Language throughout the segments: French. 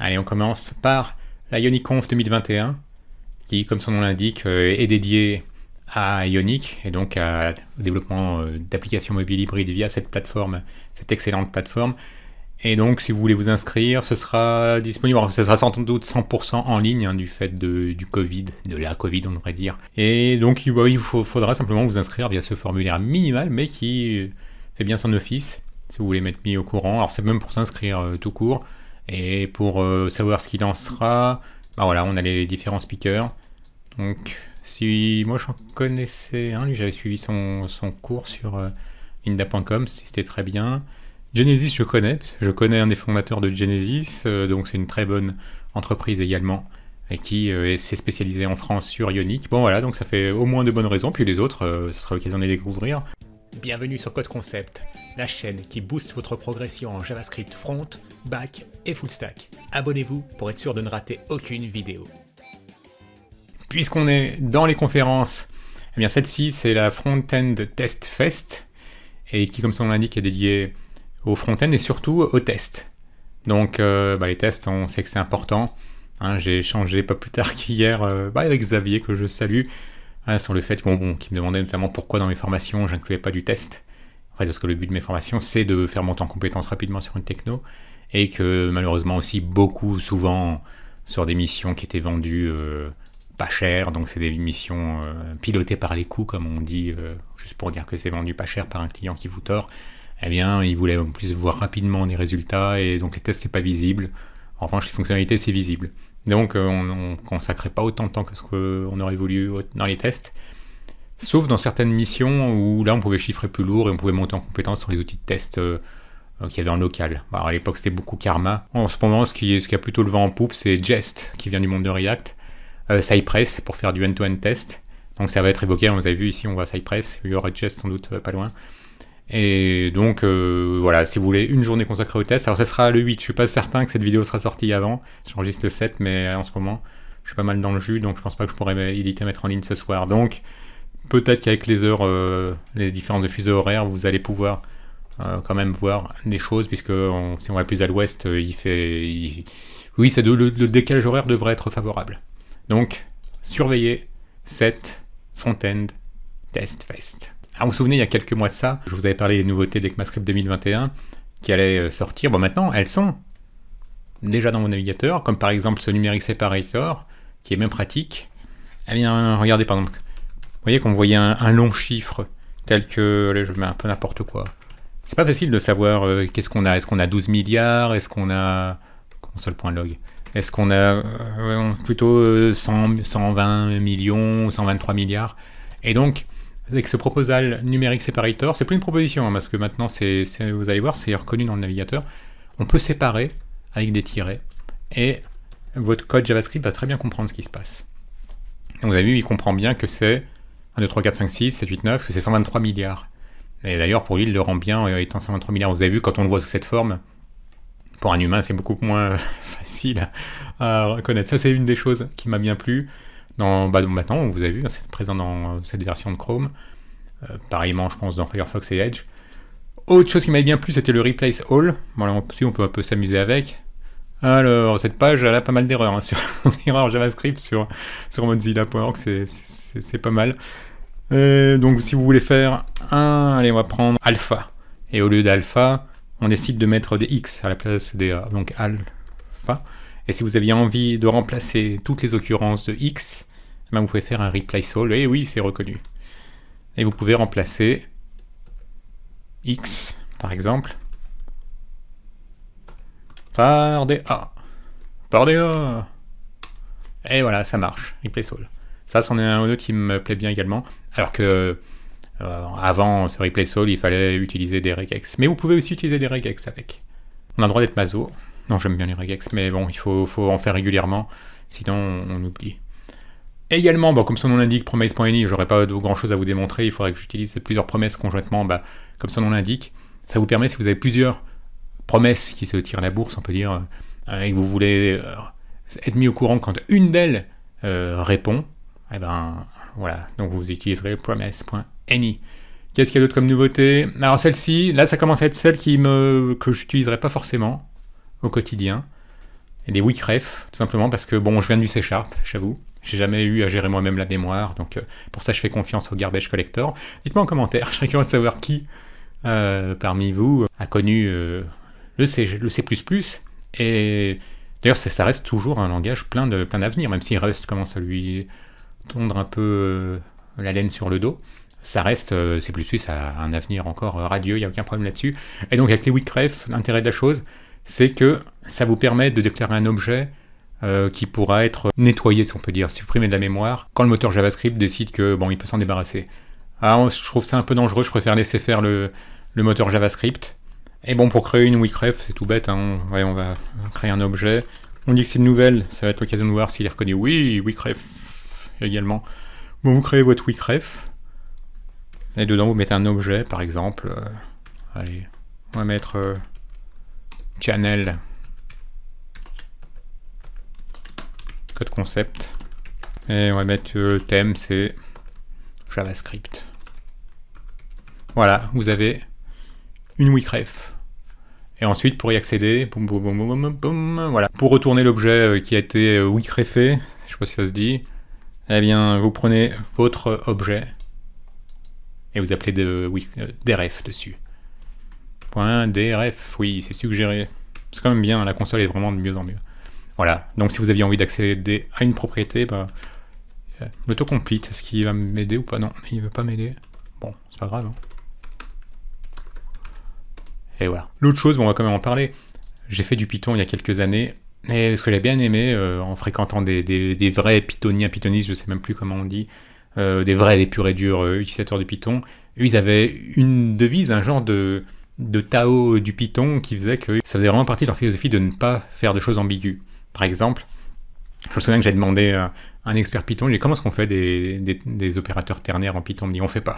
Allez, on commence par la IonicConf 2021, qui, comme son nom l'indique, est dédiée à Ionic et donc au développement d'applications mobiles hybrides via cette plateforme, cette excellente plateforme. Et donc, si vous voulez vous inscrire, ce sera disponible, alors, ce sera sans doute 100% en ligne du fait du Covid, de la Covid, on devrait dire. Et donc, il faudra simplement vous inscrire via ce formulaire minimal, mais qui fait bien son office, si vous voulez m'être mis au courant. Alors, c'est même pour s'inscrire tout court. Et pour savoir ce qu'il en sera, bah voilà, on a les différents speakers. Donc, si moi j'en connaissais un, lui j'avais suivi son cours sur linda.com, c'était très bien. Genesis, je connais un des fondateurs de Genesis, donc c'est une très bonne entreprise également, et qui s'est spécialisée en France sur Ionic. Bon voilà, donc ça fait au moins de bonnes raisons, puis les autres, ce sera l'occasion de les découvrir. Bienvenue sur Code Concept, la chaîne qui booste votre progression en JavaScript front, back et full stack. Abonnez-vous pour être sûr de ne rater aucune vidéo. Puisqu'on est dans les conférences, eh bien celle-ci c'est la Front-End Test Fest, et qui comme son nom l'indique est dédiée au front-end et surtout aux tests. Donc les tests, on sait que c'est important. J'ai échangé pas plus tard qu'hier avec Xavier, que je salue, sur le fait qu'il me demandait notamment pourquoi dans mes formations j'incluais pas du test. En fait, parce que le but de mes formations c'est de faire monter en compétence rapidement sur une techno, et que malheureusement aussi souvent sur des missions qui étaient vendues pas cher, donc c'est des missions pilotées par les coûts, comme on dit, juste pour dire que c'est vendu pas cher par un client qui vous tord. Eh bien, il voulait en plus voir rapidement les résultats, et donc les tests c'est pas visible. En revanche, les fonctionnalités c'est visible. Donc on consacrait pas autant de temps que ce qu'on aurait voulu dans les tests, sauf dans certaines missions où là on pouvait chiffrer plus lourd et on pouvait monter en compétence sur les outils de test qu'il y avait en local. Alors, à l'époque c'était beaucoup Karma. En ce moment, ce qui a plutôt le vent en poupe, c'est Jest, qui vient du monde de React. Cypress pour faire du end-to-end test. Donc ça va être évoqué, vous avez vu ici on voit Cypress, il y aura Jest sans doute pas loin. Et donc voilà, si vous voulez une journée consacrée au test, alors ça sera le 8, je suis pas certain que cette vidéo sera sortie avant, j'enregistre le 7, mais en ce moment je suis pas mal dans le jus, donc je pense pas que je pourrais éviter de mettre en ligne ce soir. Donc peut-être qu'avec les heures, les différences de fuseaux horaires, vous allez pouvoir quand même voir des choses, puisque si on va plus à l'ouest, le décalage horaire devrait être favorable. Donc surveillez cette Front-End Test Fest. Alors vous vous souvenez, il y a quelques mois de ça, je vous avais parlé des nouveautés d'ECMAScript 2021 qui allaient sortir. Bon, maintenant, elles sont déjà dans vos navigateurs, comme par exemple ce numérique separator, qui est même pratique. Eh bien, regardez par exemple, vous voyez qu'on voyait un long chiffre, tel que, là je mets un peu n'importe quoi. C'est pas facile de savoir qu'est-ce qu'on a. Est-ce qu'on a 12 milliards? Est-ce qu'on a... Comment ça le point log? Est-ce qu'on a plutôt 120 millions, 123 milliards? Et donc, avec ce proposal numérique separator, c'est plus une proposition, parce que maintenant, vous allez voir, c'est reconnu dans le navigateur. On peut séparer avec des tirets, et votre code JavaScript va très bien comprendre ce qui se passe. Donc vous avez vu, il comprend bien que c'est 1, 2, 3, 4, 5, 6, 7, 8, 9, que c'est 123 milliards. Et d'ailleurs, pour lui, il le rend bien étant 123 milliards. Vous avez vu, quand on le voit sous cette forme, pour un humain, c'est beaucoup moins facile à reconnaître. Ça, c'est une des choses qui m'a bien plu. Maintenant, vous avez vu, c'est présent dans cette version de Chrome. Pareillement, je pense, dans Firefox et Edge. Autre chose qui m'a bien plu, c'était le Replace All. Voilà, on peut un peu s'amuser avec. Alors, cette page, elle a pas mal d'erreurs. Sur erreurs JavaScript sur mozilla.org, c'est pas mal. Donc, si vous voulez faire allez, on va prendre alpha. Et au lieu d'alpha, on décide de mettre des X à la place des A, donc alpha. Et si vous aviez envie de remplacer toutes les occurrences de X, vous pouvez faire un replace all, et oui, c'est reconnu. Et vous pouvez remplacer X, par exemple, par des A. Par des A. Et voilà, ça marche, replace all. Ça, c'en est un autre qui me plaît bien également. Alors que avant ce replace all, il fallait utiliser des regex. Mais vous pouvez aussi utiliser des regex avec. On a le droit d'être maso. Non, j'aime bien les regex, mais bon, il faut en faire régulièrement, sinon on oublie. Également, comme son nom l'indique, promise.ini, j'aurais pas grand chose à vous démontrer, il faudrait que j'utilise plusieurs promesses conjointement, comme son nom l'indique. Ça vous permet, si vous avez plusieurs promesses qui se tirent la bourse, on peut dire, et que vous voulez être mis au courant quand une d'elles répond, voilà, donc vous utiliserez promise.any. Qu'est-ce qu'il y a d'autre comme nouveauté? Alors celle-ci, là ça commence à être celle que j'utiliserai pas forcément au quotidien, et des weakref, tout simplement parce que bon, je viens du C#, j'avoue. J'ai jamais eu à gérer moi-même la mémoire, donc pour ça je fais confiance au garbage collector. Dites-moi en commentaire, je serais curieux de savoir qui parmi vous a connu le C++, et d'ailleurs ça reste toujours un langage plein d'avenir, même si Rust commence à lui tondre un peu la laine sur le dos. Ça reste, C++ a un avenir encore radieux, il n'y a aucun problème là-dessus. Et donc avec les weakref, l'intérêt de la chose, c'est que ça vous permet de déclarer un objet qui pourra être nettoyé, si on peut dire, supprimé de la mémoire, quand le moteur JavaScript décide que bon, il peut s'en débarrasser. Alors je trouve ça un peu dangereux, je préfère laisser faire le moteur JavaScript. Et bon, pour créer une weakref, c'est tout bête, hein. Ouais, on va créer un objet. On dit que c'est une nouvelle, ça va être l'occasion de voir s'il est reconnu. Oui, weakref également. Bon, vous créez votre weakref. Et dedans, vous mettez un objet, par exemple. Allez, on va mettre channel code concept. Et on va mettre le thème, c'est JavaScript. Voilà, vous avez une weakref. Et ensuite, pour y accéder, boum, boum, boum, boum, boum, voilà. Pour retourner l'objet qui a été weakrefé, je sais pas si ça se dit, eh bien, vous prenez votre objet et vous appelez dref dessus. .dref, oui, c'est suggéré. C'est quand même bien, la console est vraiment de mieux en mieux. Voilà, donc si vous aviez envie d'accéder à une propriété, bah, l'autocomplete, est-ce qu'il va m'aider ou pas? Non, il veut pas m'aider. Bon, c'est pas grave. Hein. Et voilà. L'autre chose, bon, on va quand même en parler. J'ai fait du Python il y a quelques années, et ce que j'ai bien aimé, en fréquentant des vrais pythoniens, pythonistes, je sais même plus comment on dit, des purs et durs utilisateurs de Python, eux, ils avaient une devise, un genre de Tao du Python qui faisait que ça faisait vraiment partie de leur philosophie de ne pas faire de choses ambiguës. Par exemple, je me souviens que j'ai demandé à un expert Python, il dit comment est-ce qu'on fait des opérateurs ternaires en Python? Il me dit on fait pas.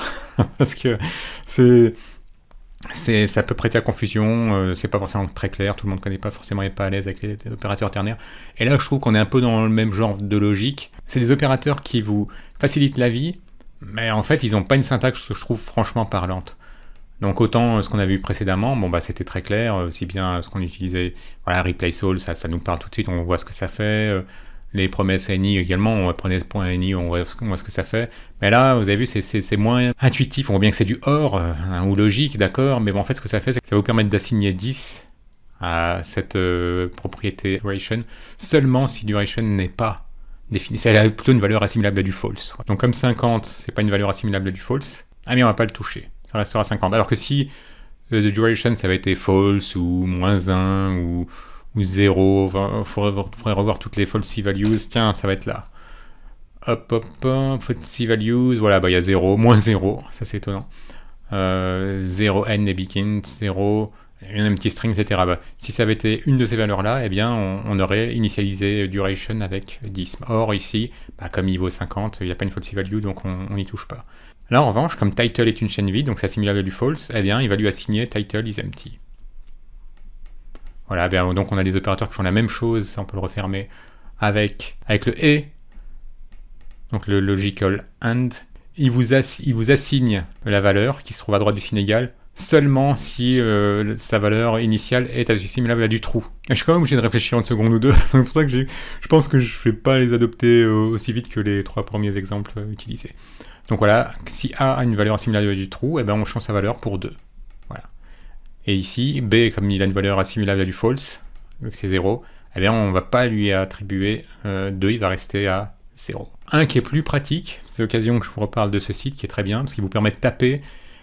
Parce que ça peut prêter à confusion, c'est pas forcément très clair, tout le monde connaît pas forcément, n'est pas à l'aise avec les opérateurs ternaires. Et là, je trouve qu'on est un peu dans le même genre de logique. C'est des opérateurs qui vous facilitent la vie, mais en fait, ils n'ont pas une syntaxe que je trouve franchement parlante. Donc autant ce qu'on a vu précédemment, bon bah c'était très clair, aussi bien ce qu'on utilisait, voilà, replace all, ça nous parle tout de suite, on voit ce que ça fait. Les promesses .ni également, on prenait ce point .ni, on voit ce que ça fait. Mais là, vous avez vu, c'est moins intuitif, on voit bien que c'est du OR, ou logique, d'accord, mais bon, en fait, ce que ça fait, c'est que ça vous permet d'assigner 10 à cette propriété duration, seulement si duration n'est pas définie. Elle a plutôt une valeur assimilable à du false. Donc comme 50, c'est pas une valeur assimilable à du false, ah mais on va pas le toucher. Ça restera 50. Alors que si the duration, ça avait été false, ou -1, ou 0, il faudrait revoir toutes les false values. Tiens, ça va être là. Hop, false values, voilà, bah il y a 0, -0, ça c'est étonnant. 0 n et begin, 0, un petit string, etc. Bah, si ça avait été une de ces valeurs-là, eh bien, on aurait initialisé duration avec 10. Or, ici, bah, comme il vaut 50, il n'y a pas une false value, donc on n'y touche pas. Là, en revanche, comme title est une chaîne vide, donc c'est assimilable à du false, eh bien, il va lui assigner title is empty. Voilà, bien, donc on a des opérateurs qui font la même chose, ça on peut le refermer, avec le et, donc le logical and. Il vous assigne la valeur qui se trouve à droite du signe égal, seulement si sa valeur initiale est assimilable à du true. Et je suis quand même obligé de réfléchir une seconde ou deux, c'est pour ça que je pense que je ne vais pas les adopter aussi vite que les 3 premiers exemples utilisés. Donc voilà, si A a une valeur assimilable à du true, eh ben on change sa valeur pour 2. Voilà. Et ici, B, comme il a une valeur assimilable à du false, vu que c'est 0, eh bien on ne va pas lui attribuer 2, il va rester à 0. Un qui est plus pratique, c'est l'occasion que je vous reparle de ce site qui est très bien, parce qu'il vous permet de taper.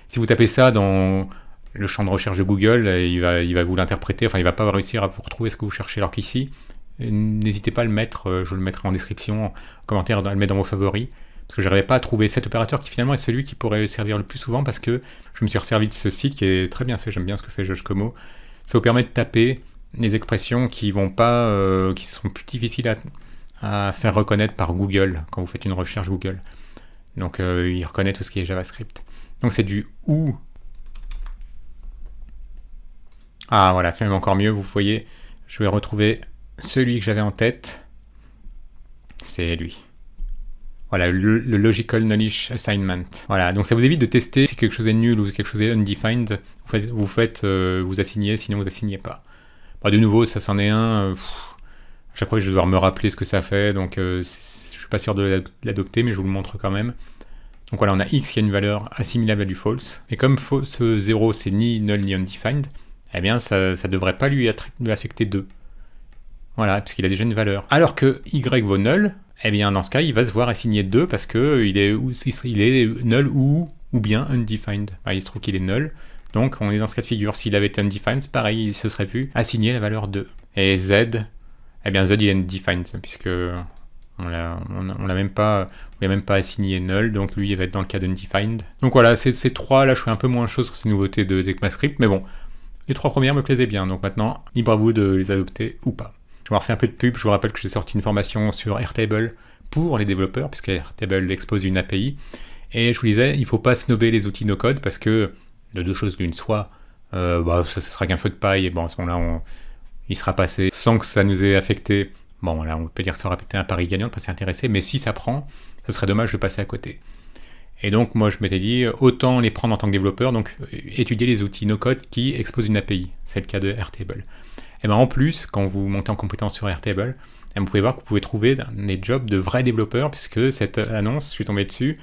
Si vous tapez ça dans le champ de recherche de Google, il va vous l'interpréter, enfin il ne va pas réussir à vous retrouver ce que vous cherchez, alors qu'ici, n'hésitez pas à le mettre, je le mettrai en description, en commentaire, à le mettre dans vos favoris, parce que je n'arrivais pas à trouver cet opérateur qui finalement est celui qui pourrait servir le plus souvent, parce que je me suis resservi de ce site qui est très bien fait, j'aime bien ce que fait Josh Como. Ça vous permet de taper des expressions qui vont pas, qui sont plus difficiles à faire reconnaître par Google, quand vous faites une recherche Google. Donc il reconnaît tout ce qui est JavaScript. Donc c'est du OU. Ah voilà, c'est même encore mieux, vous voyez, je vais retrouver celui que j'avais en tête. C'est lui. Voilà, le Logical Knowledge Assignment. Voilà, donc ça vous évite de tester si quelque chose est nul ou quelque chose est undefined. Vous assignez, sinon vous assignez pas. Bah, de nouveau, ça c'en est un. Chaque fois, je vais devoir me rappeler ce que ça fait, donc je suis pas sûr de l'adopter, mais je vous le montre quand même. Donc voilà, on a x qui a une valeur assimilable à du false, et comme ce 0 c'est ni null ni undefined, eh bien ça devrait pas lui affecter 2. Voilà, parce qu'il a déjà une valeur. Alors que y vaut null, eh bien dans ce cas il va se voir assigner 2 parce que il est null ou bien undefined. Enfin, il se trouve qu'il est null, donc on est dans ce cas de figure. S'il avait été undefined, c'est pareil, il se serait vu assigner la valeur 2. Et z, eh bien z il est undefined, puisque on l'a même pas assigné null, donc lui il va être dans le cas d'undefined. Donc voilà, ces trois là, je fais un peu moins de choses sur ces nouveautés d'ECMAScript, mais bon, les trois premières me plaisaient bien, donc maintenant, libre à vous de les adopter ou pas. Je vais en refaire un peu de pub, je vous rappelle que j'ai sorti une formation sur Airtable pour les développeurs, puisque Airtable expose une API, et je vous disais, il ne faut pas snobber les outils no-code, parce que de deux choses l'une, soit ça sera qu'un feu de paille, et bon, à ce moment-là, il sera passé sans que ça nous ait affecté. Bon, voilà, on peut dire que ça aurait été un pari gagnant de pas s'y intéresser, mais si ça prend, ce serait dommage de passer à côté. Et donc, moi, je m'étais dit, autant les prendre en tant que développeur, donc étudier les outils no-code qui exposent une API. C'est le cas de Airtable. Et bien en plus, quand vous montez en compétence sur Airtable, vous pouvez voir que vous pouvez trouver des jobs de vrais développeurs, puisque cette annonce, je suis tombé dessus,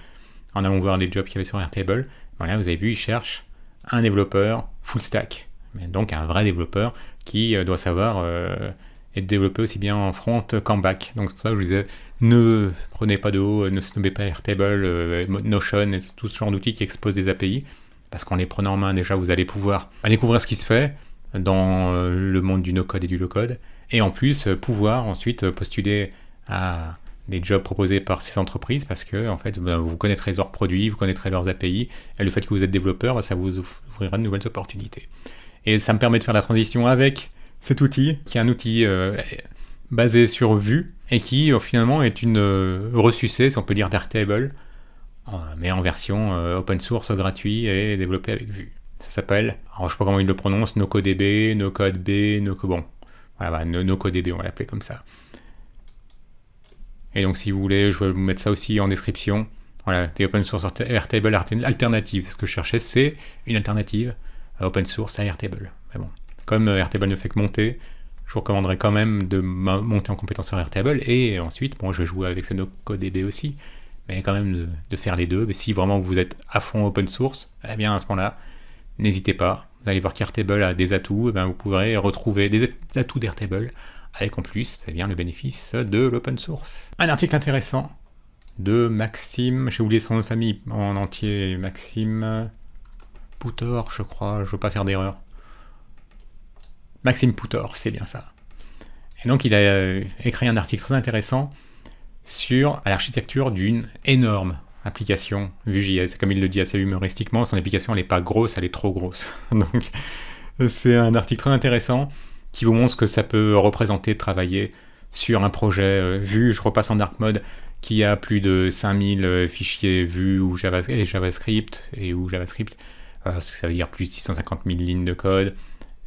en allant voir les jobs qu'il y avait sur Airtable. Voilà, vous avez vu, ils cherchent un développeur full stack. Donc un vrai développeur qui doit savoir être développé aussi bien en front qu'en back. Donc c'est pour ça que je vous disais, ne prenez pas de haut, ne snobez pas Airtable, Notion et tout ce genre d'outils qui exposent des API, parce qu'en les prenant en main déjà, vous allez pouvoir découvrir ce qui se fait dans le monde du no-code et du low-code, et en plus pouvoir ensuite postuler à des jobs proposés par ces entreprises, parce que en fait, vous connaîtrez leurs produits, vous connaîtrez leurs API, et le fait que vous êtes développeur, ça vous ouvrira de nouvelles opportunités. Et ça me permet de faire la transition avec cet outil, qui est un outil basé sur Vue, et qui finalement est une ressucée, si on peut dire, d'Airtable, mais en version open source, gratuit, et développé avec Vue. Ça s'appelle, alors je sais pas comment il le prononce, NoCoDB, NoCodeB, NoCoDB, on va l'appeler comme ça. Et donc si vous voulez, je vais vous mettre ça aussi en description. Voilà, des open source Airtable alternatives, c'est ce que je cherchais, c'est une alternative open source à Airtable. Mais bon, comme Airtable ne fait que monter, je vous recommanderais quand même de monter en compétence sur Airtable, et ensuite, bon, je vais jouer avec ce NoCoDB aussi, mais quand même de faire les deux. Mais si vraiment vous êtes à fond open source, eh bien à ce moment-là, n'hésitez pas, vous allez voir qu'Airtable a des atouts, et bien vous pourrez retrouver des atouts d'Airtable, avec en plus, c'est bien le bénéfice de l'open source. Un article intéressant de Maxime, j'ai oublié son nom de famille en entier, Maxime Poutor, je crois, je veux pas faire d'erreur. Maxime Poutor, c'est bien ça. Et donc il a écrit un article très intéressant sur l'architecture d'une énorme application Vue.js. Comme il le dit assez humoristiquement, son application elle n'est pas grosse, elle est trop grosse. Donc c'est un article très intéressant qui vous montre ce que ça peut représenter de travailler sur un projet Vue. Je repasse en dark mode, qui a plus de 5000 fichiers Vue ou JavaScript, ça veut dire plus de 650 000 lignes de code.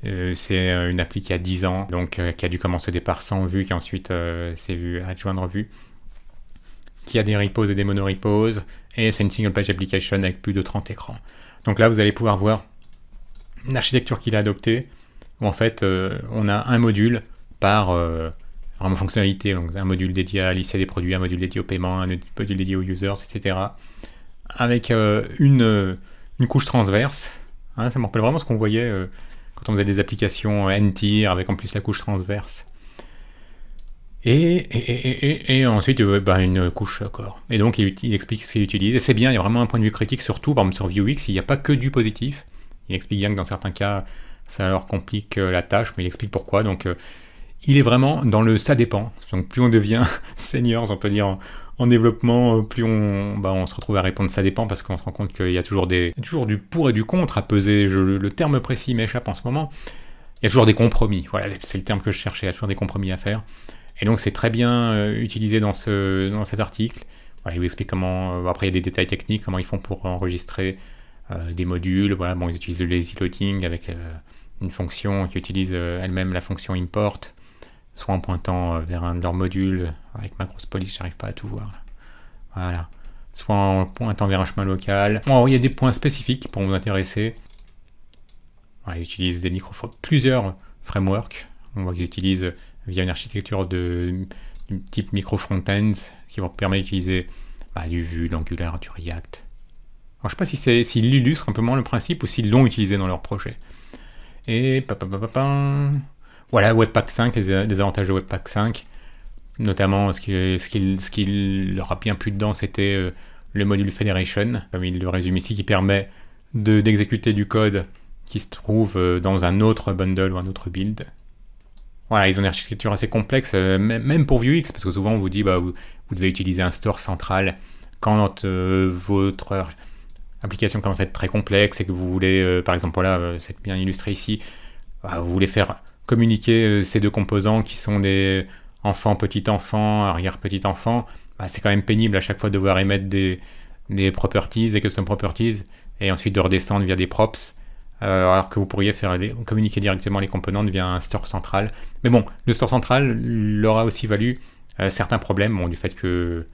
C'est une appli qui a 10 ans, donc qui a dû commencer au départ sans Vue, qui ensuite s'est vu adjoindre Vue, qui a des repos et des monorepos, et c'est une single page application avec plus de 30 écrans. Donc là, vous allez pouvoir voir l'architecture qu'il a adoptée, où en fait, on a un module par vraiment fonctionnalité, donc un module dédié à la liste des produits, un module dédié au paiement, un module dédié aux users, etc. Avec une couche transverse. Hein, ça me rappelle vraiment ce qu'on voyait quand on faisait des applications n-tier, avec en plus la couche transverse. Et ensuite, une couche corps. Et donc, il explique ce qu'il utilise. Et c'est bien, il y a vraiment un point de vue critique, surtout, par exemple, sur Vuex, il n'y a pas que du positif. Il explique bien que dans certains cas, ça leur complique la tâche, mais il explique pourquoi. Donc, il est vraiment dans le ça dépend. Donc, plus on devient senior, on peut dire, en développement, plus on se retrouve à répondre ça dépend, parce qu'on se rend compte qu'il y a toujours du pour et du contre à peser. Le terme précis m'échappe en ce moment. Il y a toujours des compromis. Voilà, c'est le terme que je cherchais. Il y a toujours des compromis à faire. Et donc c'est très bien utilisé dans cet article. Voilà, il vous explique comment, après il y a des détails techniques, comment ils font pour enregistrer des modules. Voilà, bon, ils utilisent le lazy loading avec une fonction qui utilise elle-même la fonction import, soit en pointant vers un de leurs modules, avec ma grosse police, j'arrive pas à tout voir. Voilà. Soit en pointant vers un chemin local. Bon, il y a des points spécifiques pour vous intéresser. Voilà, ils utilisent plusieurs frameworks. On voit qu'ils utilisent via une architecture du type micro-frontends qui vous permet d'utiliser du Vue, de l'Angular, du React. Alors, je ne sais pas s'ils illustrent un peu moins le principe ou s'ils l'ont utilisé dans leur projet. Et voilà, Webpack 5, les avantages de Webpack 5. Notamment, ce qu'il leur a bien plu dedans, c'était le module Federation, comme il le résume ici, qui permet d'exécuter du code qui se trouve dans un autre bundle ou un autre build. Voilà, ils ont une architecture assez complexe, même pour Vuex, parce que souvent on vous dit vous devez utiliser un store central quand votre application commence à être très complexe et que vous voulez, par exemple, voilà, c'est bien illustré ici, vous voulez faire communiquer ces deux composants qui sont des enfants, petit-enfants, arrière-petit-enfants, c'est quand même pénible à chaque fois de devoir émettre des properties, des custom properties, et ensuite de redescendre via des props, alors que vous pourriez communiquer directement les composantes via un store central. Mais bon, le store central leur a aussi valu certains problèmes, du fait que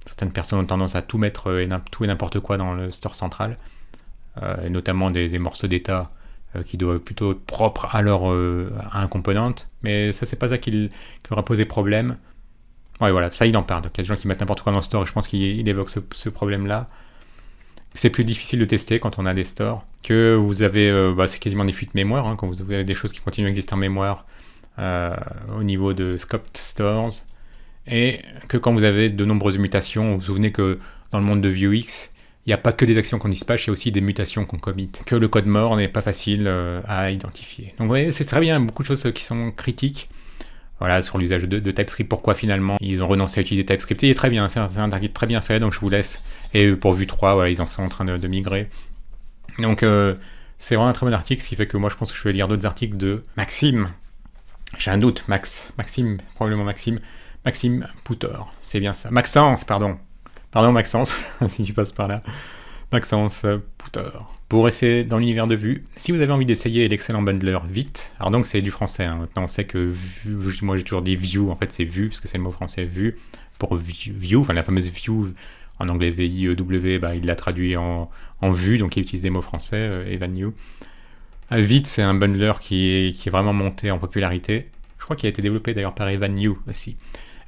certaines personnes ont tendance à tout mettre tout et n'importe quoi dans le store central, et notamment des morceaux d'état qui doivent plutôt être propres à un component, mais ça c'est pas ça qui leur a posé problème. Ouais, voilà, ça il en parle. Donc il y a des gens qui mettent n'importe quoi dans le store et je pense qu'il évoque ce problème-là. C'est plus difficile de tester quand on a des stores, que vous avez, c'est quasiment des fuites mémoire, quand vous avez des choses qui continuent à exister en mémoire au niveau de scoped stores, et que quand vous avez de nombreuses mutations, vous vous souvenez que dans le monde de Vuex, il n'y a pas que des actions qu'on dispatche, il y a aussi des mutations qu'on commit, que le code mort n'est pas facile à identifier. Donc vous voyez, c'est très bien, beaucoup de choses qui sont critiques. Voilà, sur l'usage de TypeScript, pourquoi finalement ils ont renoncé à utiliser TypeScript. Il est très bien, c'est un article très bien fait, donc je vous laisse. Et pour Vue 3, voilà, ils en sont en train de migrer. Donc c'est vraiment un très bon article, ce qui fait que moi je pense que je vais lire d'autres articles de Maxime. J'ai un doute, Maxime Poutor, c'est bien ça. Maxence, pardon Maxence, si tu passes par là. Maxence Poutor. Pour rester dans l'univers de Vue, si vous avez envie d'essayer l'excellent bundler Vite, alors donc c'est du français, maintenant on sait que Vue, moi j'ai toujours dit Vue, en fait c'est Vue, parce que c'est le mot français Vue, pour View, enfin la fameuse View, en anglais V-I-E-W, il l'a traduit en Vue, donc il utilise des mots français, Evan New. Vite, c'est un bundler qui est vraiment monté en popularité, je crois qu'il a été développé d'ailleurs par Evan New aussi.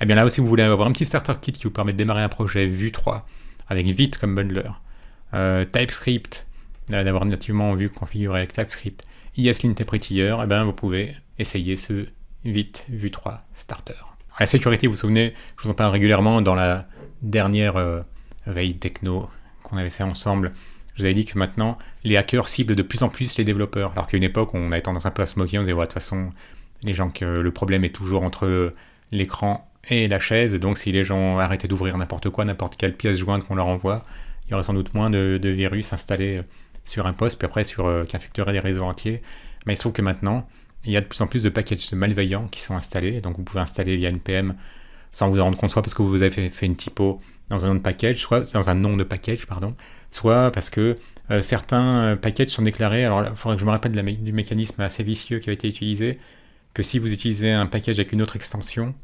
Et bien là aussi, vous voulez avoir un petit starter kit qui vous permet de démarrer un projet Vue 3, avec Vite comme bundler, TypeScript, d'avoir nativement Vue configuré avec TypeScript, ESLint et Prettier, vous pouvez essayer ce Vite Vue 3 Starter. La sécurité, vous vous souvenez, je vous en parle régulièrement dans la dernière veille techno qu'on avait fait ensemble. Je vous avais dit que maintenant, les hackers ciblent de plus en plus les développeurs, alors qu'à une époque, on avait tendance un peu à se moquer, on disait, de toute façon, les gens que le problème est toujours entre l'écran et la chaise, donc si les gens arrêtaient d'ouvrir n'importe quoi, n'importe quelle pièce jointe qu'on leur envoie, il y aurait sans doute moins de virus installés sur un poste, puis après qui infecteraient des réseaux entiers. Mais il se trouve que maintenant, il y a de plus en plus de packages malveillants qui sont installés, donc vous pouvez installer via NPM sans vous en rendre compte, soit parce que vous avez fait une typo dans un nom de package, soit dans un nom de package, soit parce que certains packages sont déclarés, alors il faudrait que je me rappelle du mécanisme assez vicieux qui a été utilisé, que si vous utilisez un package avec une autre extension,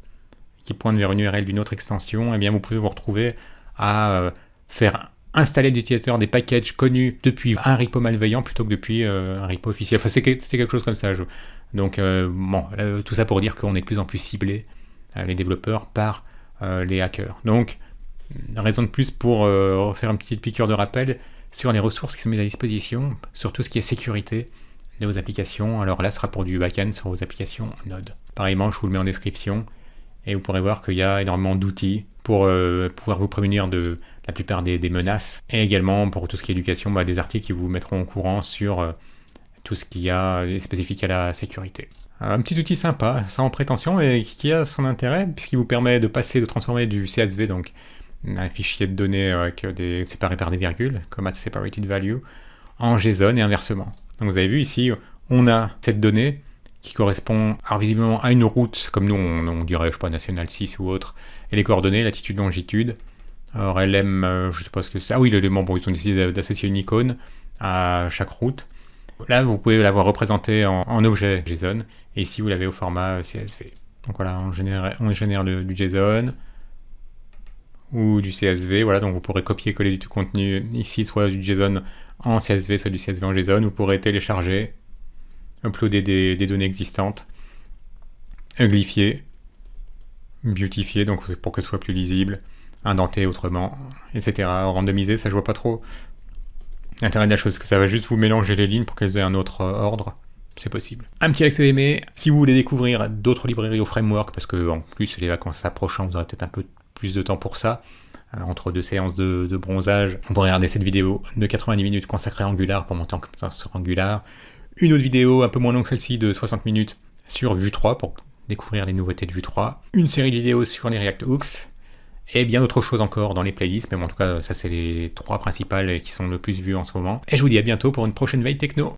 qui pointe vers une URL d'une autre extension, eh bien vous pouvez vous retrouver à faire installer des utilisateurs des packages connus depuis un repo malveillant plutôt que depuis un repo officiel. Enfin, c'est quelque chose comme ça. Donc, tout ça pour dire qu'on est de plus en plus ciblé, les développeurs, par les hackers. Donc, raison de plus pour faire une petite piqûre de rappel sur les ressources qui sont mises à disposition, sur tout ce qui est sécurité de vos applications. Alors là, ce sera pour du back-end sur vos applications Node. Pareillement, je vous le mets en description. Et vous pourrez voir qu'il y a énormément d'outils pour pouvoir vous prémunir de la plupart des menaces. Et également, pour tout ce qui est éducation, des articles qui vous mettront au courant sur tout ce qu'il y a spécifique à la sécurité. Un petit outil sympa, sans prétention, et qui a son intérêt, puisqu'il vous permet de transformer du CSV, donc un fichier de données séparé par des virgules, Comma Separated Value, en JSON et inversement. Donc vous avez vu ici, on a cette donnée qui correspond visiblement à une route, comme nous on dirait, je sais pas, National 6 ou autre, et les coordonnées, latitude, longitude. Alors LM, je sais pas ce que c'est. Ah oui, l'élément, ils ont décidé d'associer une icône à chaque route. Là, vous pouvez l'avoir représenté en objet JSON, et ici vous l'avez au format CSV. Donc voilà, on génère du JSON ou du CSV, voilà, donc vous pourrez copier-coller du contenu ici, soit du JSON en CSV, soit du CSV en JSON. Vous pourrez télécharger, uploader des données existantes, glyphier, beautifié, donc c'est pour que ce soit plus lisible, indenté autrement, etc. Randomisé, ça je vois pas trop l'intérêt de la chose, que ça va juste vous mélanger les lignes pour qu'elles aient un autre ordre. C'est possible. Un petit accès aimé, si vous voulez découvrir d'autres librairies au framework, parce que en plus les vacances s'approchant, vous aurez peut-être un peu plus de temps pour ça, entre 2 séances de bronzage, vous pourrez regarder cette vidéo de 90 minutes consacrée à Angular pour monter en compétence sur Angular, une autre vidéo un peu moins longue que celle-ci de 60 minutes sur Vue 3 pour découvrir les nouveautés de Vue 3, une série de vidéos sur les React Hooks, et bien d'autres choses encore dans les playlists, mais bon, en tout cas ça c'est les 3 principales qui sont le plus vues en ce moment. Et je vous dis à bientôt pour une prochaine veille techno.